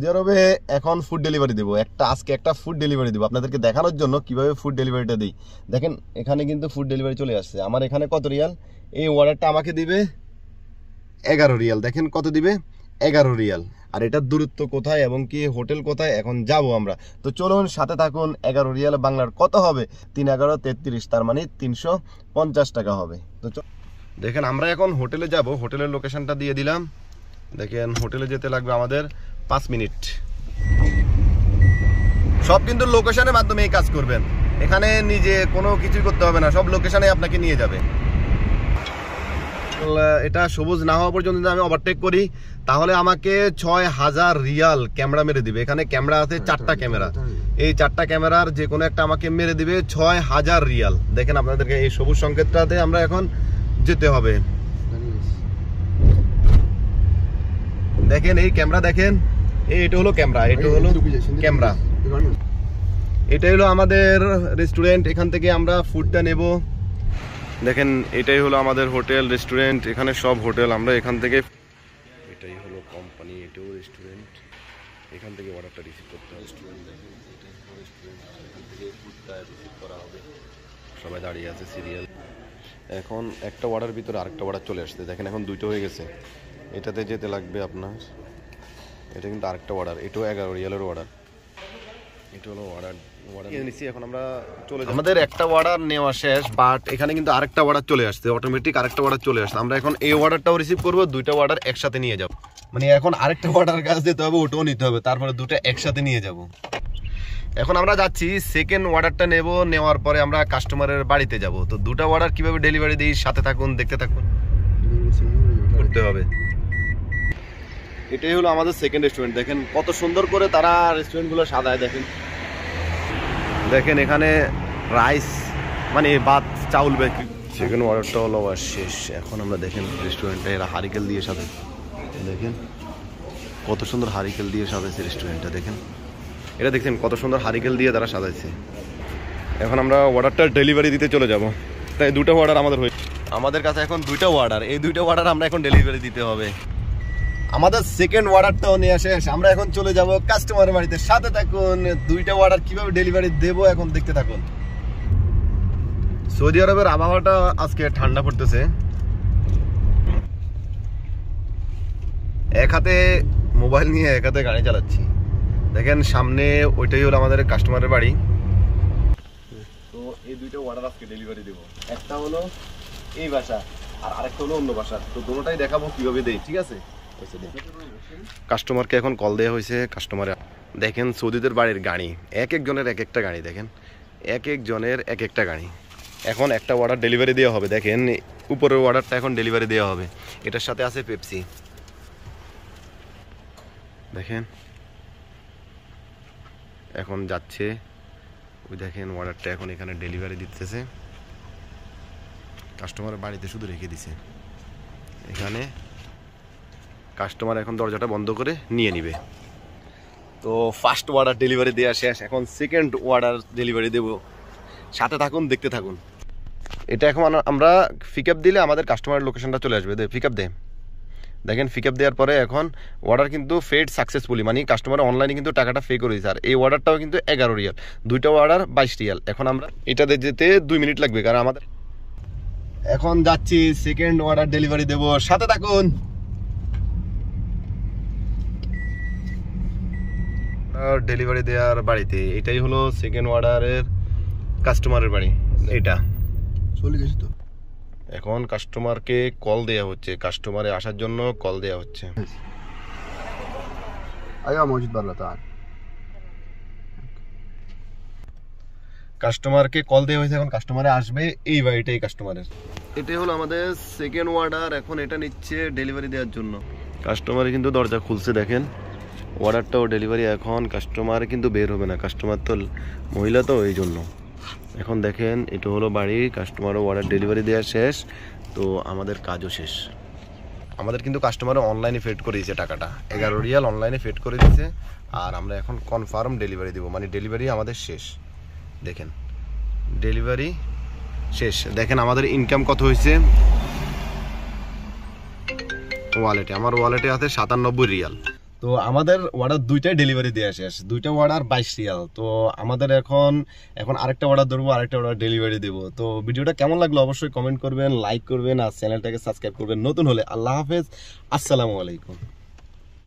Saudi আরবে এখন food delivery দেবো, আজকে একটা ফুড ডেলিভারি দেবো আপনাদেরকে দেখানোর জন্য কিভাবে ফুড ডেলিভারিটা দিই। দেখেন এখানে কিন্তু ফুড ডেলিভারি চলে আসছে। আমার এখানে কত রিয়াল, এই অর্ডারটা আমাকে দিবে 11 রিয়াল। দেখেন কত দিবে, 11 রিয়াল। আর এটার দূরত্ব কোথায় এবং কি হোটেল কোথায় এখন যাব আমরা। তো চলুন সাথে থাকুন। 11 রিয়াল বাংলার কত হবে, 3 11 33, তার মানে 350 টাকা হবে। তো দেখেন আমরা এখন হোটেলে যাব, হোটেলের লোকেশনটা দিয়ে দিলাম। দেখেন হোটেলে যেতে লাগবে আমাদের 5 মিনিট। সব কিন্তু লোকেশনের মাধ্যমে এই কাজ করবেন, এখানে নিজে কোনো কিছুই করতে হবে না, সব লোকেশনে আপনাকে নিয়ে যাবে। এটা সবুজ না হওয়া পর্যন্ত যদি আমি ওভারটেক করি তাহলে আমাকে 6000 রিয়াল ক্যামেরা মেরে দিবে। এখানে ক্যামেরা আছে 4টা ক্যামেরা, এই 4টা ক্যামেরার যে কোনো একটা আমাকে মেরে দিবে 6000 রিয়াল। দেখেন আপনাদেরকে এই সবুজ সংকেতটাতে আমরা এখন যেতে হবে। দেখেন এই ক্যামেরা, দেখেন এটা হলো ক্যামেরা, এটা হলো ক্যামেরা, এটাই হলো আমাদের রেস্টুরেন্ট। এখান থেকে আমরা ফুডটা নেব। দেখেন এটাই হলো আমাদের হোটেল রেস্টুরেন্ট, এখানে সব হোটেল আমরা এখান থেকে। এটাই হলো কোম্পানি, এটাও রেস্টুরেন্ট, এখান থেকে অর্ডারটা রিসিভ করতে হবে। রেস্টুরেন্ট এখান থেকে ফুডটা রিসিভ করা হবে। সবাই দাঁড়িয়ে আছে সিরিয়াল। এখন একটা অর্ডার ভিতরে আরেকটা অর্ডার চলে আসছে। দেখেন এখন 2টা হয়ে গেছে। এটাতে যেতে লাগবে আপনার, এটা কিন্তু আরেকটা অর্ডার, এটাও 11 রিয়ালের অর্ডার। এটা হলো অর্ডার নিচ্ছি। এখন আমরা চলে যাব। আমাদের একটা অর্ডার নেওয়া শেষ, বাট এখানে কিন্তু আরেকটা অর্ডার চলে আসছে, অটোমেটিক আরেকটা অর্ডার চলে আসছে। আমরা এখন এই অর্ডারটাও রিসিভ করব, 2টা অর্ডার একসাথে নিয়ে যাব। মানে এখন আরেকটা অর্ডার কাজ দিতে হবে, ওটাও নিতে হবে, তারপরে 2টা একসাথে নিয়ে যাব। এখন আমরা যাচ্ছি সেকেন্ড অর্ডারটা নেব, নেওয়ার পরে আমরা কাস্টমারের বাড়িতে যাব। তো 2টা অর্ডার কিভাবে ডেলিভারি দিই সাথে থাকুন, দেখতে থাকুন, করতে হবে। এটাই হলো আমাদের সেকেন্ড রেস্টুরেন্ট। দেখেন কত সুন্দর করে তারা রেস্টুরেন্টগুলো সাজায়। দেখেন দেখেন এখানে রাইস মানে ভাত চাউল বেকি। সেকেন্ড অর্ডারটা হলো শেষ। এখন আমরা দেখেন রেস্টুরেন্টটা এরা হারিকেল দিয়ে সাজায়। দেখেন কত সুন্দর হারিকেল দিয়ে সাজাইছে রেস্টুরেন্টটা। দেখেন এটা দেখছেন কত সুন্দর হারিকেল দিয়ে তারা সাজাইছে। এখন আমরা অর্ডারটা ডেলিভারি দিতে চলে যাব। তাই 2টা অর্ডার আমাদের হয়েছে। আমাদের কাছে এখন 2টা অর্ডার, এই 2টা অর্ডার আমরা এখন ডেলিভারি দিতে হবে। আমাদের সেকেন্ড অর্ডারটাও নিয়ে শেষ, আমরা এখন চলে যাব কাস্টমারের বাড়িতে। সাথে থাকুন, 2টা অর্ডার কিভাবে ডেলিভারি দেব এখন দেখতে থাকুন। সৌদি আরবের আবহাওয়াটা আজকে ঠান্ডা পড়তেছে। এক হাতে মোবাইল নিয়ে এক হাতে গাড়ি চালাচ্ছি। দেখেন সামনে ওইটাই হলো আমাদের কাস্টমারের বাড়ি। তো এই 2টা অর্ডার আজকে ডেলিভারি দেব। একটা হলো এই বাসা আর আরেকটা হলো অন্য বাসা। তো দুটোটাই দেখাবো কিভাবে দেই, ঠিক আছে? কাস্টমারকে এখন কল দেওয়া হয়েছে। কাস্টমারে দেখেন সৌদিদের বাড়ির গাড়ি, এক একজনের এক একটা গাড়ি। দেখেন এক একজনের এক একটা গাড়ি। এখন একটা অর্ডার ডেলিভারি দেওয়া হবে। দেখেন উপরের অর্ডারটা এখন ডেলিভারি দেওয়া হবে, এটার সাথে আছে পেপসি। দেখেন এখন যাচ্ছে, ওই দেখেন অর্ডারটা এখন এখানে ডেলিভারি দিতেছে। কাস্টমারের বাড়িতে শুধু রেখে দিছে। এখানে কাস্টমার এখন দরজাটা বন্ধ করে নিয়ে নিবে। তো ফার্স্ট অর্ডার ডেলিভারি দেওয়া শেষ, এখন সেকেন্ড অর্ডার ডেলিভারি দেব। সাথে থাকুন, দেখতে থাকুন। এটা এখন আমরা পিক আপ দিলে আমাদের কাস্টমারের লোকেশনটা চলে আসবে। পিক আপ দে। দেখেন পিক আপ দেওয়ার পরে এখন অর্ডার কিন্তু ফেড সাকসেসফুলি, মানে কাস্টমার অনলাইনে কিন্তু টাকাটা পে করে দিয়েছে। আর এই অর্ডারটাও কিন্তু 11 রিয়াল, 2টা অর্ডার 22 রিয়াল। এখন আমরা এটাতে যেতে 2 মিনিট লাগবে, কারণ আমাদের এখন যাচ্ছি সেকেন্ড অর্ডার ডেলিভারি দেব। সাথে থাকুন। ডেলিভারি দেওয়ার বাড়িতে, এটাই হলো সেকেন্ড অর্ডারের কাস্টমারের বাড়ি। এটা চলে গেছে। তো এখন কাস্টমারকে কল দেওয়া হচ্ছে, কাস্টমারে আসার জন্য কল দেওয়া হচ্ছে। কাস্টমারকে কল দেওয়া হয়েছে, এখন কাস্টমারে আসবে এই বাড়িটাই কাস্টমারের। এটাই হলো আমাদের সেকেন্ড অর্ডার। এখন এটা নিচ্ছে ডেলিভারি দেওয়ার জন্য। কাস্টমার কিন্তু দরজা খুলছে। দেখেন অর্ডারটাও ডেলিভারি। এখন কাস্টমার কিন্তু বের হবে না, কাস্টমার তো মহিলা, তো এই জন্য। এখন দেখেন এটা হলো বাড়ি, কাস্টমারও অর্ডার ডেলিভারি দেওয়া শেষ। তো আমাদের কাজও শেষ। আমাদের কিন্তু কাস্টমারও অনলাইনে পেড করে দিয়েছে টাকাটা, 11 রিয়াল অনলাইনে পেড করে দিয়েছে। আর আমরা এখন কনফার্ম ডেলিভারি দেবো, মানে ডেলিভারি আমাদের শেষ। দেখেন ডেলিভারি শেষ। দেখেন আমাদের ইনকাম কত হয়েছে ওয়ালেটে। আমার ওয়ালেটে আছে 97 রিয়াল। তো আমাদের অর্ডার দুইটাই ডেলিভারি দিয়ে শেষ, দুইটা অর্ডার 22 রিয়াল। তো আমাদের এখন আরেকটা অর্ডার ধরবো, আরেকটা অর্ডার ডেলিভারি দেবো। তো ভিডিওটা কেমন লাগলো অবশ্যই কমেন্ট করবেন, লাইক করবেন আর চ্যানেলটাকে সাবস্ক্রাইব করবেন নতুন হলে। আল্লাহ হাফেজ, আসসালামু আলাইকুম।